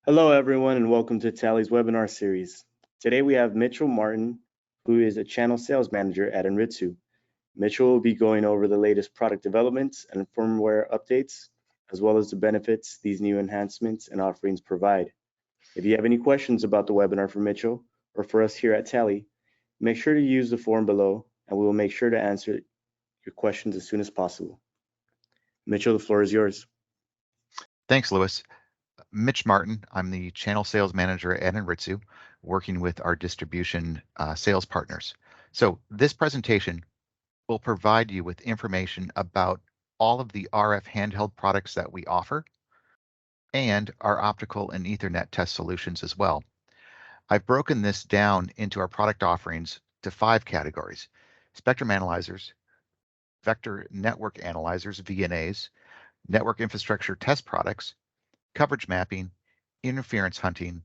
Hello, everyone, and welcome to Talley's webinar series. Today we have Mitchell Martin, who is a channel sales manager at Anritsu. Mitchell will be going over the latest product developments and firmware updates, as well as the benefits these new enhancements and offerings provide. If you have any questions about the webinar for Mitchell or for us here at Talley, make sure to use the form below, and we will make sure to answer your questions as soon as possible. Mitchell, the floor is yours. Thanks, Louis. Mitch Martin. I'm the channel sales manager at Anritsu, working with our distribution sales partners. So this presentation will provide you with information about all of the RF handheld products that we offer and our optical and Ethernet test solutions as well. I've broken this down into our product offerings to 5 categories: spectrum analyzers, vector network analyzers, VNAs, network infrastructure test products, coverage mapping, interference hunting,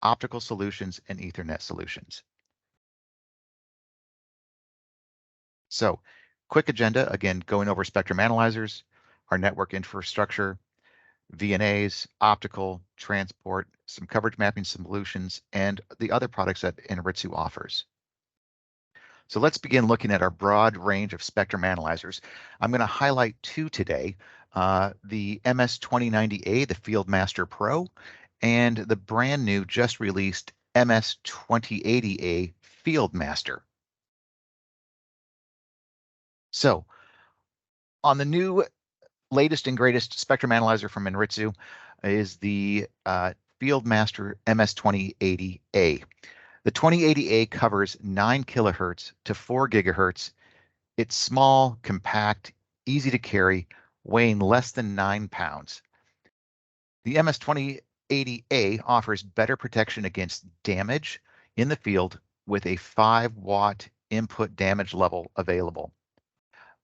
optical solutions, and Ethernet solutions. So, quick agenda, again, going over spectrum analyzers, our network infrastructure, VNAs, optical, transport, some coverage mapping solutions, and the other products that Anritsu offers. So let's begin looking at our broad range of spectrum analyzers. I'm going to highlight 2 today, the MS2090A, the Fieldmaster Pro, and the brand new, just released MS2080A Fieldmaster. So on the new latest and greatest spectrum analyzer from Anritsu is the Fieldmaster MS2080A. The 2080A covers 9 kilohertz to 4 gigahertz. It's small, compact, easy to carry, weighing less than 9 pounds. The MS2080A offers better protection against damage in the field with a 5-watt input damage level available,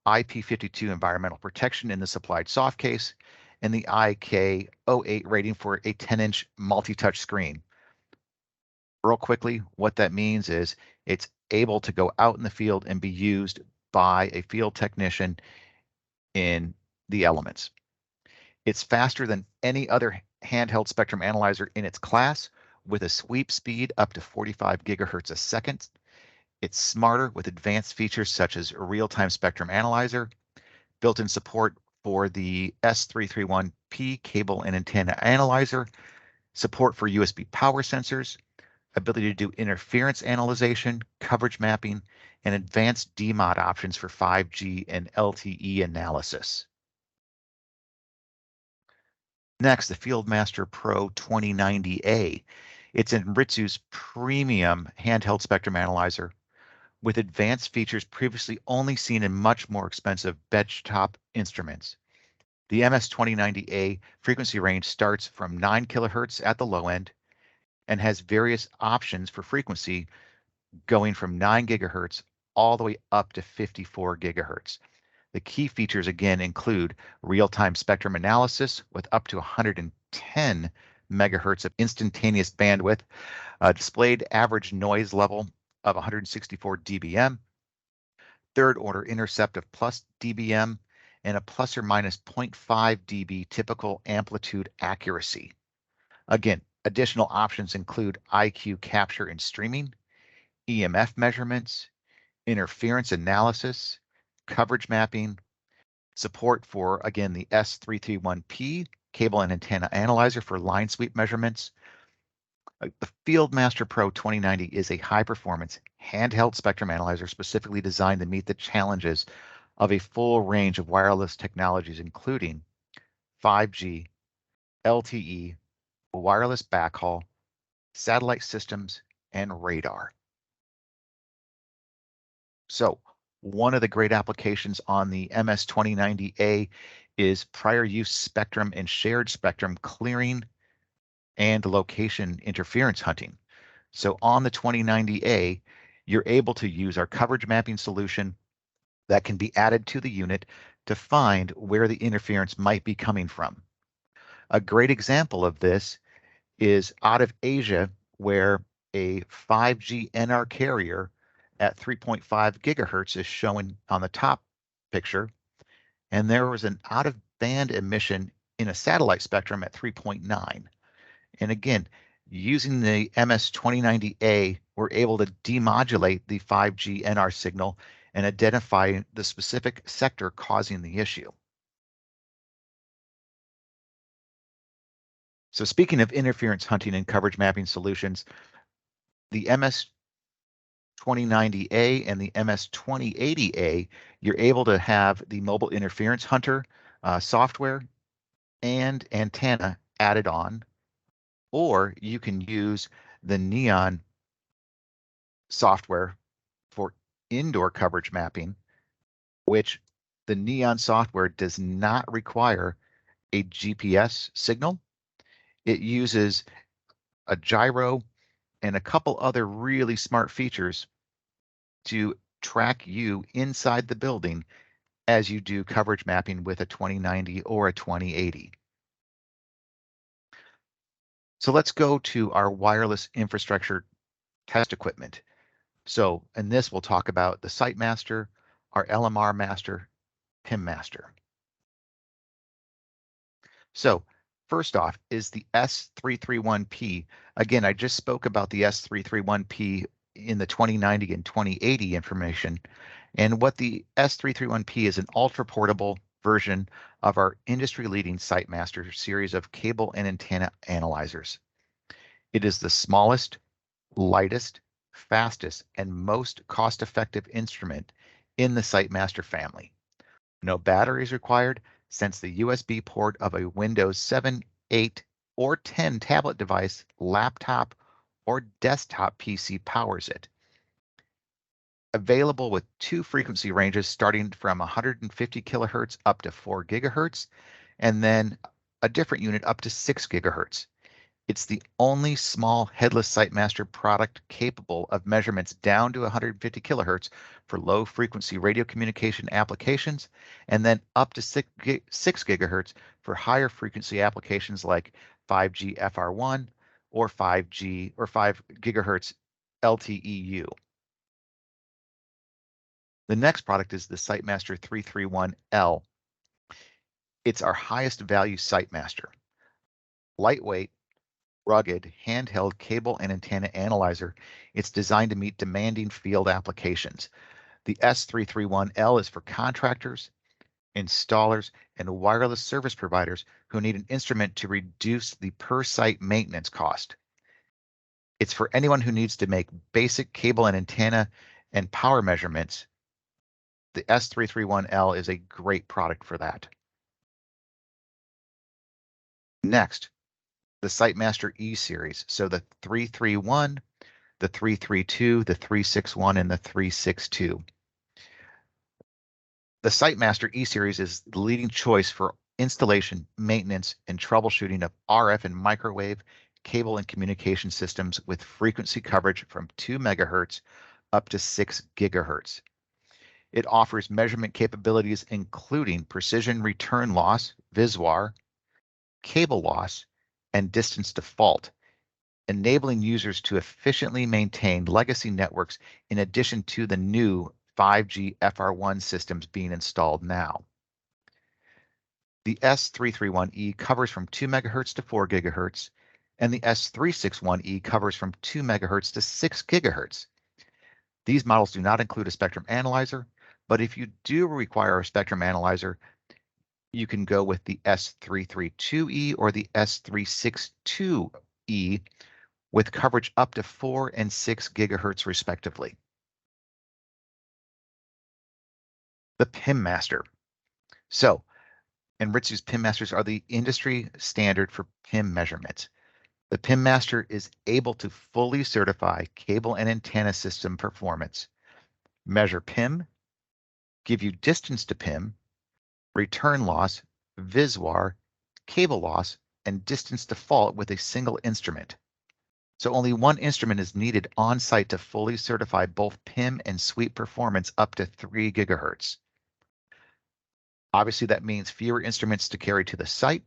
IP52 environmental protection in the supplied soft case, and the IK08 rating for a 10-inch multi-touch screen. Real quickly, what that means is it's able to go out in the field and be used by a field technician in the elements. It's faster than any other handheld spectrum analyzer in its class, with a sweep speed up to 45 gigahertz a second. It's smarter with advanced features such as a real-time spectrum analyzer, built-in support for the S331P cable and antenna analyzer, support for USB power sensors, ability to do interference analyzation, coverage mapping, and advanced DMOD options for 5G and LTE analysis. Next, the Fieldmaster Pro 2090A. It's Anritsu's premium handheld spectrum analyzer with advanced features previously only seen in much more expensive benchtop instruments. The MS2090A frequency range starts from 9 kilohertz at the low end and has various options for frequency going from 9 gigahertz all the way up to 54 gigahertz. The key features again include real-time spectrum analysis with up to 110 megahertz of instantaneous bandwidth, a displayed average noise level of 164 dBm, third order intercept of plus dBm, and a plus or minus 0.5 dB typical amplitude accuracy. Again, additional options include IQ capture and streaming, EMF measurements, interference analysis, coverage mapping, support for, again, the S331P cable and antenna analyzer for line sweep measurements. The Fieldmaster Pro 2090 is a high-performance handheld spectrum analyzer specifically designed to meet the challenges of a full range of wireless technologies, including 5G, LTE, wireless backhaul, satellite systems, and radar. So one of the great applications on the MS2090A is prior use spectrum and shared spectrum clearing and location interference hunting. So on the 2090A, you're able to use our coverage mapping solution that can be added to the unit to find where the interference might be coming from. A great example of this is out of Asia, where a 5G NR carrier at 3.5 gigahertz is shown on the top picture, and there was an out-of-band emission in a satellite spectrum at 3.9. And again, using the MS-2090A, we're able to demodulate the 5G NR signal and identify the specific sector causing the issue. So speaking of interference hunting and coverage mapping solutions, the MS-2090A and the MS-2080A, you're able to have the mobile interference hunter software and antenna added on, or you can use the Neon software for indoor coverage mapping, which the Neon software does not require a GPS signal. It uses a gyro and a couple other really smart features to track you inside the building as you do coverage mapping with a 2090 or a 2080. So let's go to our wireless infrastructure test equipment. So in this, we'll talk about the Site Master, our LMR Master, PIM Master. So first off is the S331P. Again, I just spoke about the S331P in the 2090 and 2080 information. And what the S331P is, an ultra portable version of our industry-leading Site Master series of cable and antenna analyzers. It is the smallest, lightest, fastest, and most cost-effective instrument in the Site Master family. No batteries required, since the USB port of a Windows 7, 8, or 10 tablet device, laptop, or desktop PC powers it. Available with two frequency ranges starting from 150 kilohertz up to 4 gigahertz, and then a different unit up to 6 gigahertz. It's the only small headless SiteMaster product capable of measurements down to 150 kilohertz for low frequency radio communication applications, and then up to 6 gigahertz for higher frequency applications like 5G FR1 or 5G or 5 gigahertz LTEU. The next product is the SiteMaster 331L. It's our highest value SiteMaster. Lightweight, rugged, handheld cable and antenna analyzer. It's designed to meet demanding field applications. The S331L is for contractors, installers, and wireless service providers who need an instrument to reduce the per-site maintenance cost. It's for anyone who needs to make basic cable and antenna and power measurements. The S331L is a great product for that. Next, the SiteMaster E series. So the 331, the 332, the 361, and the 362. The SiteMaster E series is the leading choice for installation, maintenance, and troubleshooting of RF and microwave cable and communication systems with frequency coverage from 2 megahertz up to 6 gigahertz. It offers measurement capabilities including precision return loss, VISWAR, cable loss, and distance to fault, enabling users to efficiently maintain legacy networks in addition to the new 5G FR1 systems being installed now. The S331E covers from 2 megahertz to 4 gigahertz, and the S361E covers from 2 megahertz to 6 gigahertz. These models do not include a spectrum analyzer, but if you do require a spectrum analyzer, you can go with the S332E or the S362E with coverage up to 4 and 6 gigahertz respectively. The PIM Master. So, Anritsu's PIM Masters are the industry standard for PIM measurements. The PIM Master is able to fully certify cable and antenna system performance, measure PIM, give you distance to PIM, return loss, VISWAR, cable loss, and distance to fault with a single instrument. So only one instrument is needed on site to fully certify both PIM and sweep performance up to 3 gigahertz. Obviously, that means fewer instruments to carry to the site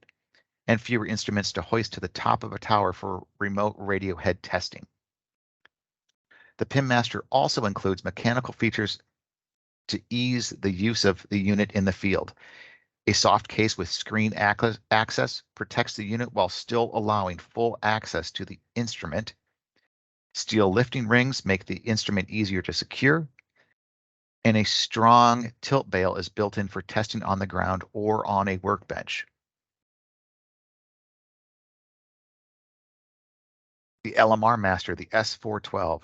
and fewer instruments to hoist to the top of a tower for remote radio head testing. The PIM Master also includes mechanical features to ease the use of the unit in the field. A soft case with screen access protects the unit while still allowing full access to the instrument. Steel lifting rings make the instrument easier to secure, and a strong tilt bail is built in for testing on the ground or on a workbench. The LMR Master, the S412.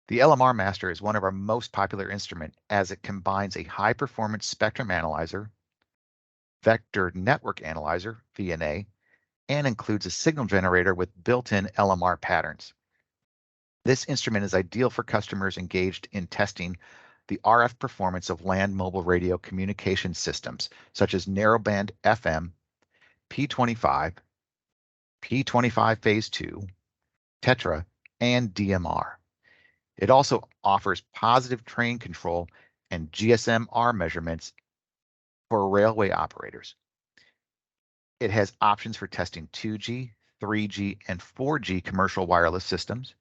The LMR Master is one of our most popular instruments as it combines a high-performance spectrum analyzer, vector network analyzer, VNA, and includes a signal generator with built-in LMR patterns. This instrument is ideal for customers engaged in testing the RF performance of land mobile radio communication systems, such as narrowband FM, P25, P25 Phase 2, Tetra, and DMR. It also offers positive train control and GSM-R measurements for railway operators. It has options for testing 2G, 3G, and 4G commercial wireless systems.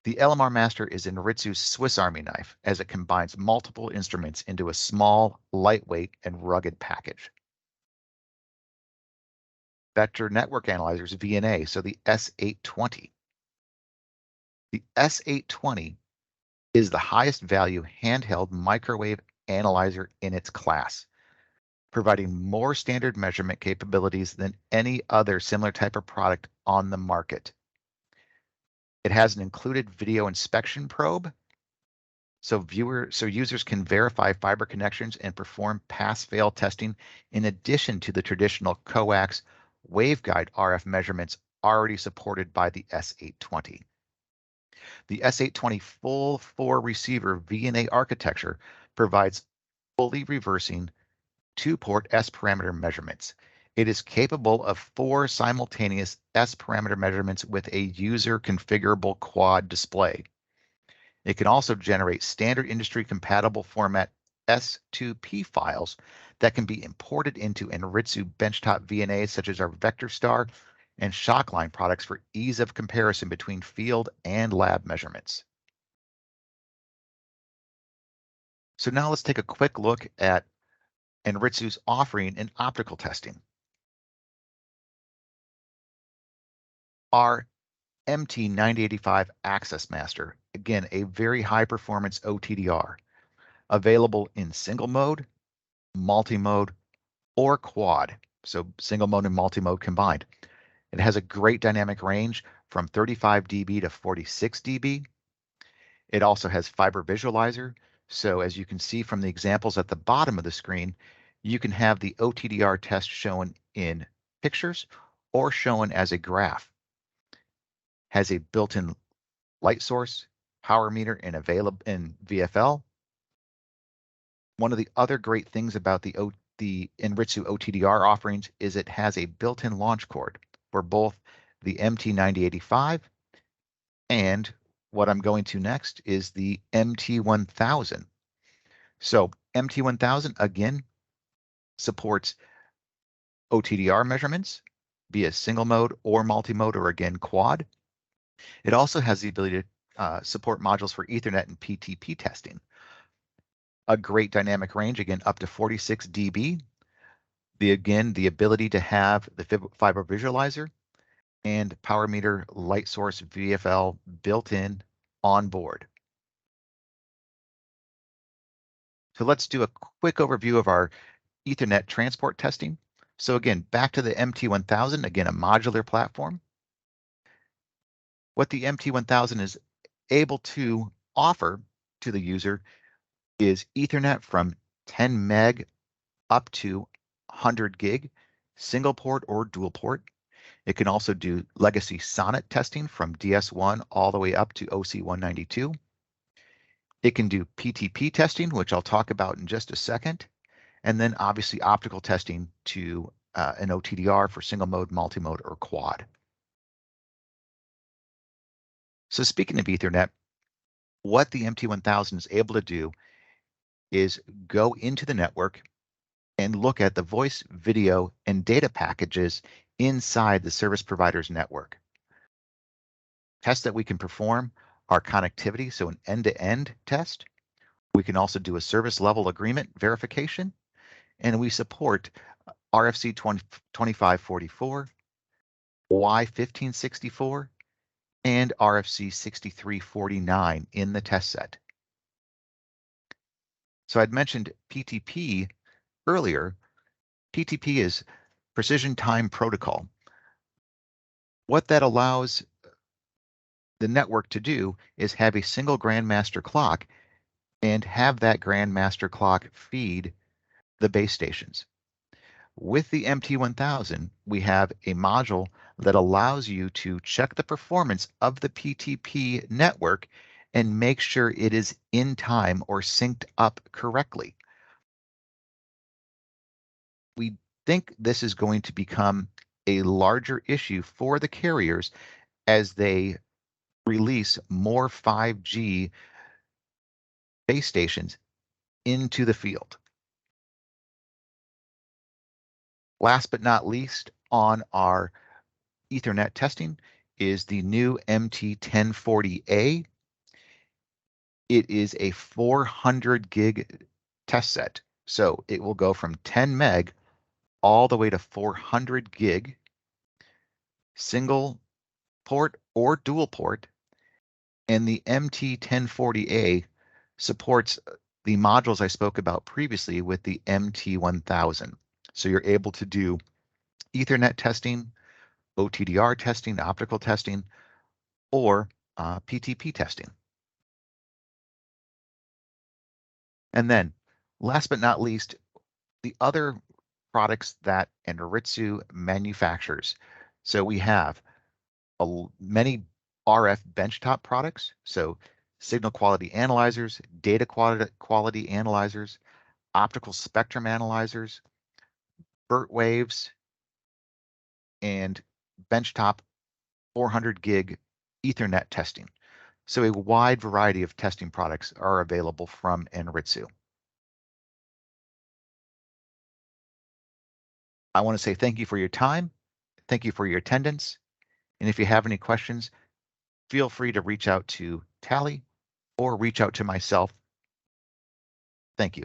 The LMR Master is Anritsu's Swiss Army knife as it combines multiple instruments into a small, lightweight, and rugged package. Vector Network Analyzers, VNA, so the S820. The S820 is the highest value handheld microwave analyzer in its class, providing more standard measurement capabilities than any other similar type of product on the market. It has an included video inspection probe, so users can verify fiber connections and perform pass-fail testing in addition to the traditional coax waveguide RF measurements already supported by the S820. The S820 full 4 receiver VNA architecture provides fully reversing 2-port S parameter measurements. It is capable of 4 simultaneous S parameter measurements with a user configurable quad display. It can also generate standard industry compatible format S2P files that can be imported into Anritsu benchtop VNAs such as our VectorStar and Shockline products for ease of comparison between field and lab measurements. So now let's take a quick look at Anritsu's offering in optical testing. Our MT9085 Access Master, again, a very high performance OTDR, available in single mode, multi-mode, or quad, so single mode and multi-mode combined. It has a great dynamic range from 35 dB to 46 dB. It also has fiber visualizer, so as you can see from the examples at the bottom of the screen, you can have the OTDR test shown in pictures or shown as a graph. Has a built-in light source, power meter, and available in VFL. One of the other great things about the Anritsu OTDR offerings is it has a built-in launch cord for both the MT9085 and what I'm going to next is the MT1000. So MT1000 again supports OTDR measurements via single mode or multi-mode or again quad. It also has the ability to support modules for Ethernet and PTP testing. A great dynamic range, again, up to 46 dB. The ability to have the fiber visualizer and power meter light source VFL built in on board. So let's do a quick overview of our Ethernet transport testing. So again, back to the MT1000, again, a modular platform. What the MT1000 is able to offer to the user is Ethernet from 10 meg up to 100 gig, single port or dual port. It can also do legacy SONET testing from DS1 all the way up to OC192. It can do PTP testing, which I'll talk about in just a second. And then obviously optical testing to an OTDR for single mode, multi-mode, or quad. So speaking of Ethernet, what the MT1000 is able to do is go into the network and look at the voice, video, and data packages inside the service provider's network. Tests that we can perform are connectivity, so an end-to-end test. We can also do a service level agreement verification, and we support RFC 2544, Y1564, and RFC 6349 in the test set. So I'd mentioned PTP earlier. PTP is Precision Time Protocol. What that allows the network to do is have a single grandmaster clock and have that grandmaster clock feed the base stations. With the MT1000, we have a module that allows you to check the performance of the PTP network and make sure it is in time or synced up correctly. We think this is going to become a larger issue for the carriers as they release more 5G base stations into the field. Last but not least, on our Ethernet testing is the new MT1040A. It is a 400 gig test set. So it will go from 10 meg all the way to 400 gig, single port or dual port. And the MT1040A supports the modules I spoke about previously with the MT1000. So you're able to do Ethernet testing, OTDR testing, optical testing, or PTP testing. And then, last but not least, the other products that Anritsu manufactures. So we have many RF benchtop products, so signal quality analyzers, data quality analyzers, optical spectrum analyzers, BERT waves, and benchtop 400 gig Ethernet testing. So a wide variety of testing products are available from Anritsu. I want to say thank you for your time. Thank you for your attendance. And if you have any questions, feel free to reach out to Talley or reach out to myself. Thank you.